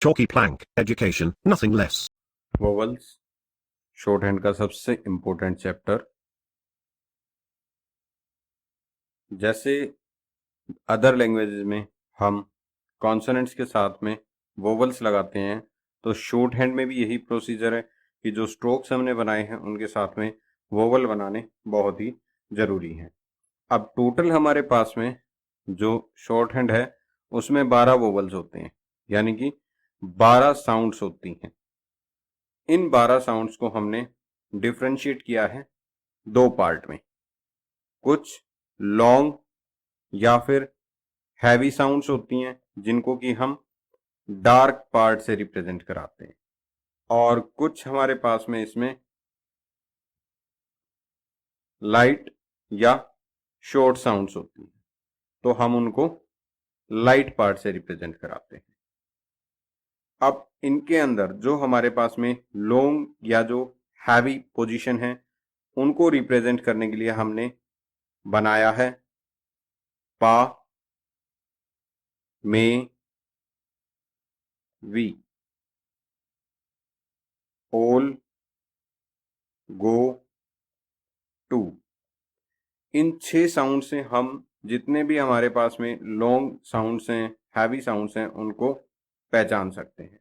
Chalky plank, education, nothing less. Vowels short hand का सबसे important chapter. जैसे other languages में हम कॉन्सोनेंट्स के साथ में वोवल्स लगाते हैं, तो शॉर्ट हैंड में भी यही प्रोसीजर है कि जो स्ट्रोक्स हमने बनाए हैं उनके साथ में वोवल बनाने बहुत ही ज़रूरी हैं। अब टोटल हमारे पास में जो शॉर्ट हैंड है उसमें 12 वोवल्स होते हैं, यानी कि 12 साउंड्स होती हैं। इन 12 साउंड्स को हमने डिफ्रेंशिएट किया है दो पार्ट में। कुछ लॉन्ग या फिर हैवी साउंड्स होती हैं जिनको कि हम डार्क पार्ट से रिप्रेजेंट कराते हैं, और कुछ हमारे पास में इसमें लाइट या शॉर्ट साउंड्स होती हैं, तो हम उनको लाइट पार्ट से रिप्रेजेंट कराते हैं। अब इनके अंदर जो हमारे पास में लॉन्ग या जो हैवी पोजीशन है उनको रिप्रेजेंट करने के लिए हमने बनाया है पा, में, वी, ओल, गो, टू। इन 6 साउंड से हम जितने भी हमारे पास में लॉन्ग साउंड्स हैं, हैवी साउंड्स हैं, उनको पहचान सकते हैं।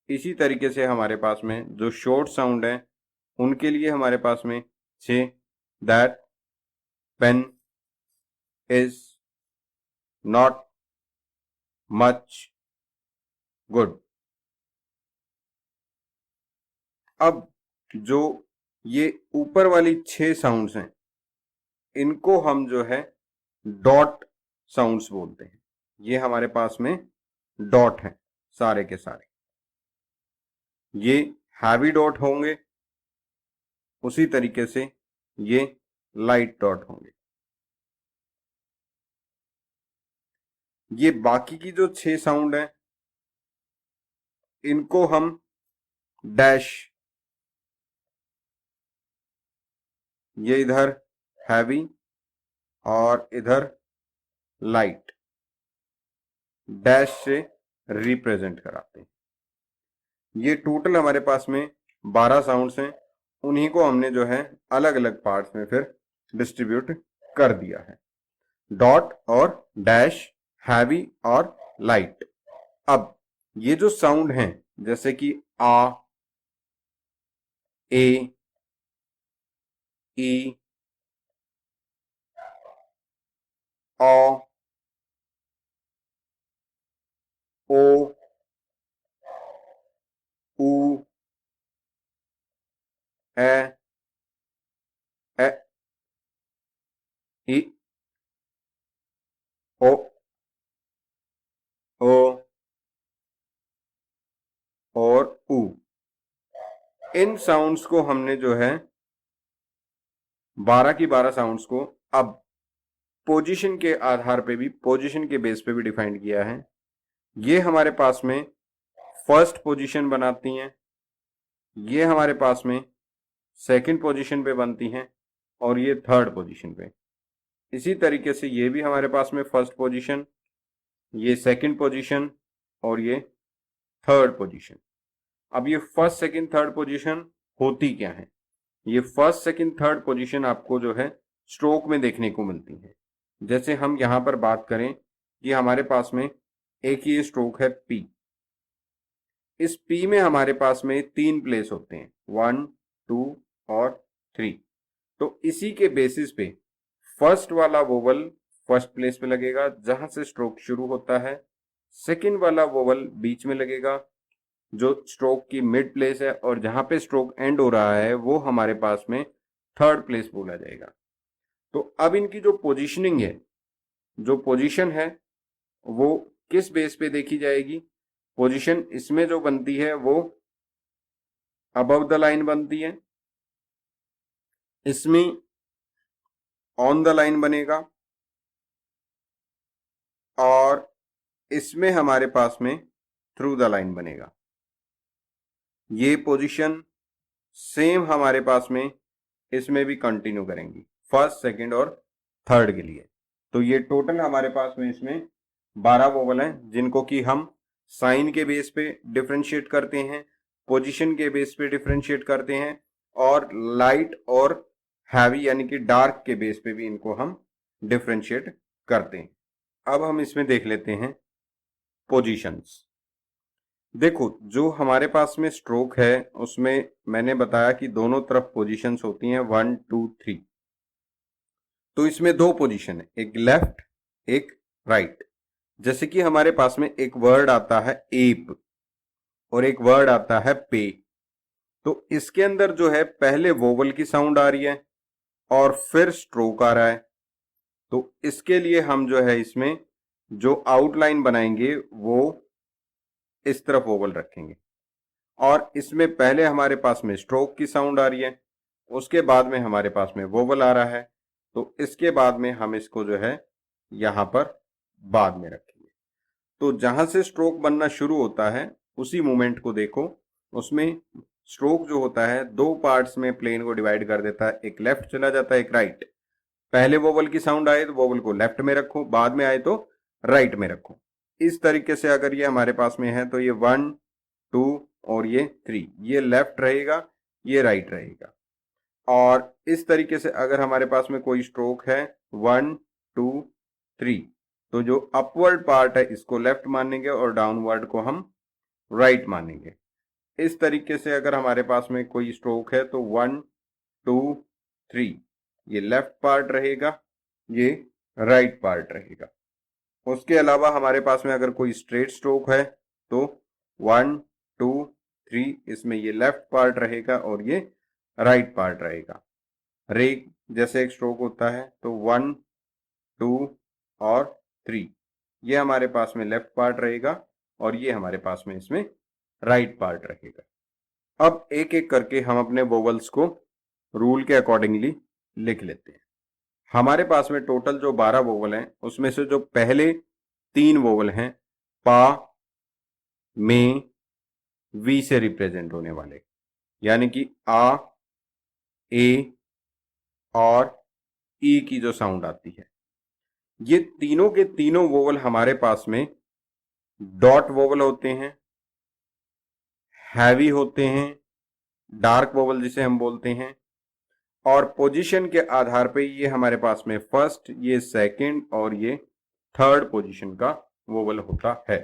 इसी तरीके से हमारे पास में जो शॉर्ट साउंड है उनके लिए हमारे पास में 6 that, pen, is, not, much, good. अब जो ये ऊपर वाली 6 साउंड्स हैं इनको हम जो है डॉट साउंड्स बोलते हैं। ये हमारे पास में डॉट हैं सारे के सारे। ये हैवी डॉट होंगे, उसी तरीके से ये लाइट डॉट होंगे। ये बाकी की जो 6 साउंड हैं इनको हम डैश, ये इधर हैवी और इधर लाइट, डैश से रिप्रेजेंट कराते हैं। ये टोटल हमारे पास में 12 साउंड्स हैं, उन्हीं को हमने जो है अलग अलग पार्ट्स में फिर डिस्ट्रीब्यूट कर दिया है। डॉट और डैश, हैवी और लाइट। अब ये जो साउंड हैं जैसे कि आ, ए, ई, ओ, ओ, ऊ, ए, ए, ई, ओ, ओ और ऊ, इन साउंड्स को हमने जो है 12 की 12 साउंड्स को अब पोजीशन के आधार पे भी, पोजीशन के बेस पे भी डिफाइन किया है। ये हमारे पास में फर्स्ट पोजीशन बनाती हैं, ये हमारे पास में सेकंड पोजीशन पे बनती हैं, और ये थर्ड पोजीशन पे। इसी तरीके से ये भी हमारे पास में फर्स्ट पोजीशन, ये सेकंड पोजीशन और ये थर्ड पोजीशन। अब ये फर्स्ट सेकंड थर्ड पोजीशन होती क्या है? ये फर्स्ट सेकंड थर्ड पोजीशन आपको जो है स्ट्रोक में देखने को मिलती है। जैसे हम यहां पर बात करें कि हमारे पास में एक ये स्ट्रोक है पी। इस पी में हमारे पास में 3 प्लेस होते हैं, 1, 2 और 3। तो इसी के बेसिस पे फर्स्ट वाला वोवल फर्स्ट प्लेस पे लगेगा जहां से स्ट्रोक शुरू होता है, सेकंड वाला वोवल बीच में लगेगा जो स्ट्रोक की मिड प्लेस है, और जहां पे स्ट्रोक एंड हो रहा है वो हमारे पास में थर्ड प्लेस बोला जाएगा। तो अब इनकी जो पोजीशनिंग है, जो पोजीशन है वो किस बेस पे देखी जाएगी? पोजीशन इसमें जो बनती है वो अबव द लाइन बनती है, इसमें ऑन द लाइन बनेगा, और इसमें हमारे पास में थ्रू द लाइन बनेगा। ये पोजीशन सेम हमारे पास में इसमें भी कंटिन्यू करेंगी फर्स्ट सेकंड और थर्ड के लिए। तो ये टोटल हमारे पास में इसमें 12 वोवल हैं जिनको कि हम साइन के बेस पे डिफरेंशिएट करते हैं, पोजीशन के बेस पे डिफरेंशिएट करते हैं, और लाइट और हैवी यानी कि डार्क के बेस पे भी इनको हम डिफरेंशिएट करते हैं। अब हम इसमें देख लेते हैं पोजीशंस। देखो, जो हमारे पास में स्ट्रोक है उसमें मैंने बताया कि दोनों तरफ पोजीशंस होती हैं 1 2 3। तो इसमें दो पोजीशन है, एक लेफ्ट एक राइट। जैसे कि हमारे पास में एक वर्ड आता है एप और एक वर्ड आता है पे। तो इसके अंदर जो है पहले वोवल की साउंड आ रही है और फिर स्ट्रोक आ रहा है। तो इसके लिए हम जो है इसमें जो आउटलाइन बनाएंगे वो इस तरफ वोवल रखेंगे, और इसमें पहले हमारे पास में स्ट्रोक की साउंड आ रही है, उसके बाद में हमारे पास में वोवल आ रहा है। तो इसके बाद में हम इसको जो है यहां पर बाद में रखेंगे। तो जहां से स्ट्रोक बनना शुरू होता है उसी मोमेंट को देखो, उसमें स्ट्रोक जो होता है दो पार्ट्स में प्लेन को डिवाइड कर देता है, एक लेफ्ट चला जाता है एक राइट। पहले वोवल की साउंड आए तो वोवल को लेफ्ट में रखो, बाद में आए तो राइट में रखो। इस तरीके से अगर ये हमारे पास में है तो ये 1 2 और ये 3, ये लेफ्ट रहेगा ये राइट रहेगा। और इस तरीके से अगर हमारे पास में कोई स्ट्रोक है 1 2 3, तो जो अपवर्ड पार्ट है इसको लेफ्ट मानेंगे और डाउनवर्ड को हम राइट मानेंगे। इस तरीके से अगर हमारे पास में कोई स्ट्रोक है तो 1 2 3, ये लेफ्ट पार्ट रहेगा ये राइट पार्ट रहेगा। उसके अलावा हमारे पास में अगर कोई स्ट्रेट स्ट्रोक है तो 1 2 3, इसमें ये लेफ्ट पार्ट रहेगा और ये राइट पार्ट रहेगा। रेक जैसे एक स्ट्रोक होता है तो 1 2 और 3, ये हमारे पास में लेफ्ट पार्ट रहेगा और ये हमारे पास में इसमें राइट पार्ट रहेगा। अब एक एक करके हम अपने वोवल्स को रूल के अकॉर्डिंगली लिख लेते हैं। हमारे पास में टोटल जो 12 वोवल हैं उसमें से जो पहले 3 वोवल हैं पा में वी से रिप्रेजेंट होने वाले, यानी कि आ ए और ई की जो साउंड आती है, ये तीनों के तीनों वोवल हमारे पास में डॉट वोवल होते हैं, हैवी होते हैं, डार्क वोवल जिसे हम बोलते हैं, और पोजीशन के आधार पे ये हमारे पास में फर्स्ट, ये सेकंड और ये थर्ड पोजीशन का वोवल होता है।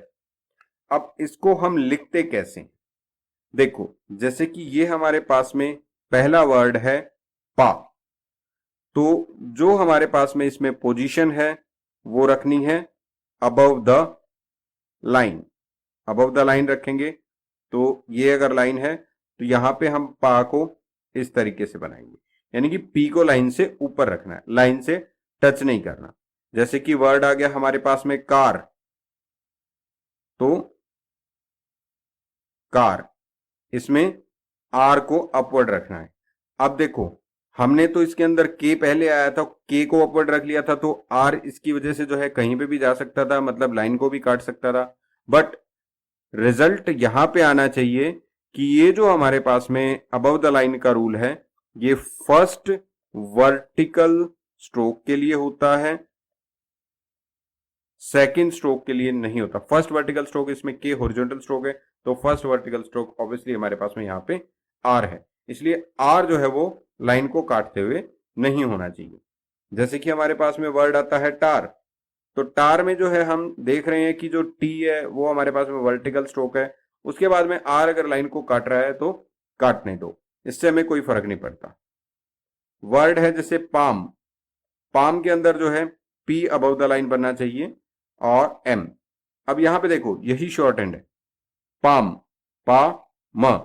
अब इसको हम लिखते कैसे? देखो, जैसे कि ये हमारे पास में पहला वर्ड है पा, तो जो हमारे पास में इसमें पोजीशन है वो रखनी है above the line. Above the line रखेंगे तो ये अगर लाइन है तो यहां पे हम पा को इस तरीके से बनाएंगे, यानी कि पी को लाइन से ऊपर रखना है, लाइन से टच नहीं करना। जैसे कि वर्ड आ गया हमारे पास में कार, तो कार, इसमें आर को अपवर्ड रखना है। अब देखो, हमने तो इसके अंदर के पहले आया था, के को अपवर्ड रख लिया था, तो आर इसकी वजह से जो है कहीं पे भी जा सकता था, मतलब लाइन को भी काट सकता था। बट रिजल्ट यहां पे आना चाहिए कि ये जो हमारे पास में अबव द लाइन का रूल है ये फर्स्ट वर्टिकल स्ट्रोक के लिए होता है, सेकंड स्ट्रोक के लिए नहीं होता। फर्स्ट वर्टिकल स्ट्रोक, इसमें के हॉरिजॉन्टल स्ट्रोक है, तो फर्स्ट वर्टिकल स्ट्रोक ऑब्वियसली हमारे पास में यहाँ पे आर है, इसलिए आर जो है वो लाइन को काटते हुए नहीं होना चाहिए। जैसे कि हमारे पास में वर्ड आता है टार, तो टार में जो है हम देख रहे हैं कि जो टी है वो हमारे पास में वर्टिकल स्ट्रोक है, उसके बाद में आर अगर लाइन को काट रहा है तो काटने दो, इससे हमें कोई फर्क नहीं पड़ता। वर्ड है जैसे पाम, पाम के अंदर जो है पी अबव द लाइन बनना चाहिए और एम। अब यहां पे देखो यही शॉर्ट हैंड है, पाम, पा म,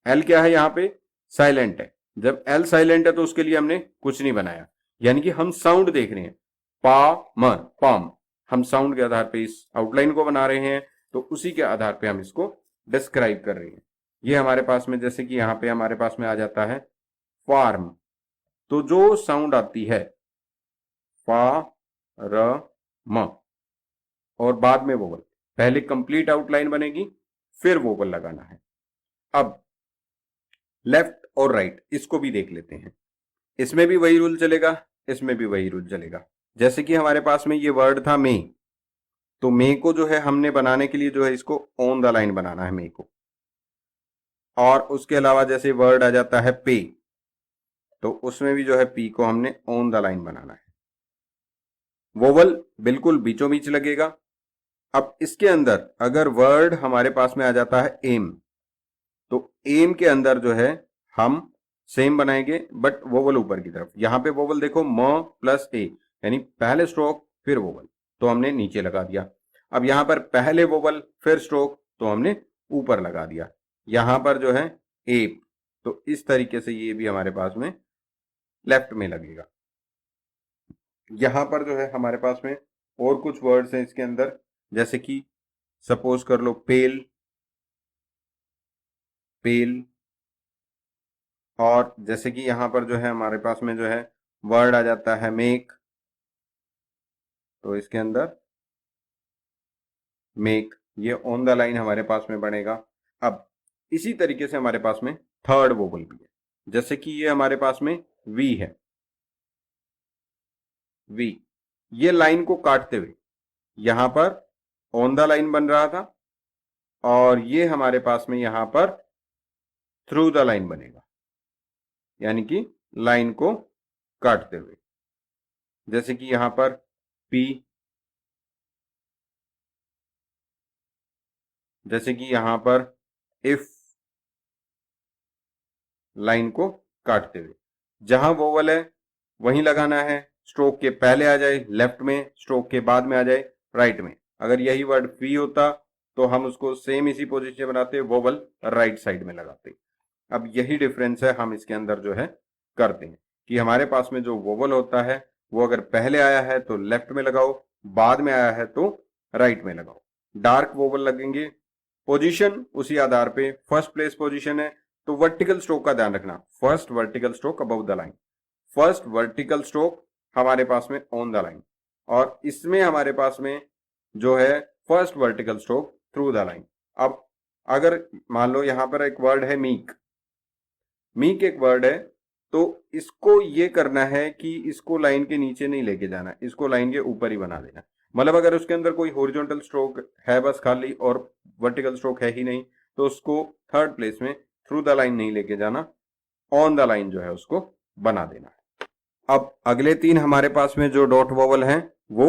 एल क्या है यहाँ पे साइलेंट है। जब एल साइलेंट है तो उसके लिए हमने कुछ नहीं बनाया, यानी कि हम साउंड देख रहे हैं, पा म पाम, हम साउंड के आधार पे इस आउटलाइन को बना रहे हैं, तो उसी के आधार पे हम इसको डिस्क्राइब कर रहे हैं। ये हमारे पास में जैसे कि यहाँ पे हमारे पास में आ जाता है फार्म, तो जो साउंड आती है फा र म और बाद में वोवल, पहले कंप्लीट आउटलाइन बनेगी फिर वोवल लगाना है। अब लेफ्ट और राइट इसको भी देख लेते हैं, इसमें भी वही रूल चलेगा, इसमें भी वही रूल चलेगा। जैसे कि हमारे पास में ये वर्ड था मे, तो मे को जो है हमने बनाने के लिए जो है इसको ऑन द लाइन बनाना है मे को। और उसके अलावा जैसे वर्ड आ जाता है पे, तो उसमें भी जो है पी को हमने ऑन द लाइन बनाना है। वोवल बिल्कुल बीचों बीच लगेगा। अब इसके अंदर अगर वर्ड हमारे पास में आ जाता है एम, तो एम के अंदर जो है हम सेम बनाएंगे बट वोवल ऊपर की तरफ। यहां पे वोवल देखो म प्लस ए, यानी पहले स्ट्रोक फिर वोवल, तो हमने नीचे लगा दिया। अब यहां पर पहले वोवल फिर स्ट्रोक, तो हमने ऊपर लगा दिया। यहां पर जो है एप, तो इस तरीके से ये भी हमारे पास में लेफ्ट में लगेगा। यहां पर जो है हमारे पास में और कुछ वर्ड्स हैं इसके अंदर, जैसे कि सपोज कर लो पेल, पेल। और जैसे कि यहां पर जो है हमारे पास में जो है वर्ड आ जाता है मेक, तो इसके अंदर मेक, ये ऑन द लाइन हमारे पास में बनेगा। अब इसी तरीके से हमारे पास में थर्ड वोवल भी है, जैसे कि ये हमारे पास में वी है, वी, ये लाइन को काटते हुए यहां पर ऑन द लाइन बन रहा था, और ये हमारे पास में यहां पर थ्रू द लाइन बनेगा, यानी कि लाइन को काटते हुए। जैसे कि यहां पर पी, जैसे कि यहां पर इफ, लाइन को काटते हुए। जहां वोवल है वहीं लगाना है, स्ट्रोक के पहले आ जाए लेफ्ट में, स्ट्रोक के बाद में आ जाए राइट में। अगर यही वर्ड फी होता तो हम उसको सेम इसी पोजीशन में बनाते, वोवल राइट साइड में लगाते। अब यही डिफरेंस है हम इसके अंदर जो है करते हैं कि हमारे पास में जो वोवल होता है वो अगर पहले आया है तो लेफ्ट में लगाओ, बाद में आया है तो राइट में लगाओ। डार्क वोवल लगेंगे। पोजीशन उसी आधार पे, फर्स्ट प्लेस पोजीशन है तो वर्टिकल स्ट्रोक का ध्यान रखना, first vertical stroke above the line, first vertical stroke हमारे पास में ऑन द लाइन, और इसमें हमारे पास में जो है first vertical stroke through the line. अब अगर मान लो यहां पर एक वर्ड है मीक, मीक एक वर्ड है, तो इसको ये करना है कि इसको लाइन के नीचे नहीं लेके जाना, इसको लाइन के ऊपर ही बना देना। मतलब अगर उसके अंदर कोई हॉरिजॉन्टल स्ट्रोक है बस खाली और वर्टिकल स्ट्रोक है ही नहीं, तो उसको थर्ड प्लेस में थ्रू द लाइन नहीं लेके जाना, ऑन द लाइन जो है उसको बना देना है। अब अगले तीन हमारे पास में जो डॉट वोवल हैं वो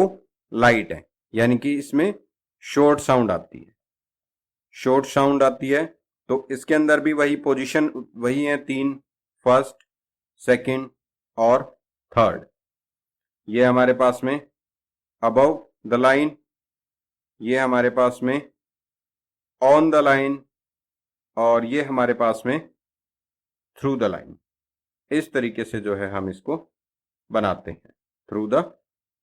लाइट है, यानी कि इसमें शॉर्ट साउंड आती है, शॉर्ट साउंड आती है। तो इसके अंदर भी वही पोजीशन वही है तीन, फर्स्ट, सेकंड और थर्ड। ये हमारे पास में अबव द लाइन, ये हमारे पास में ऑन द लाइन, और ये हमारे पास में थ्रू द लाइन। इस तरीके से जो है हम इसको बनाते हैं, through the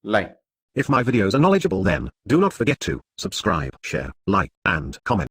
line. If my videos are knowledgeable, then do not forget to subscribe, share, like, and comment.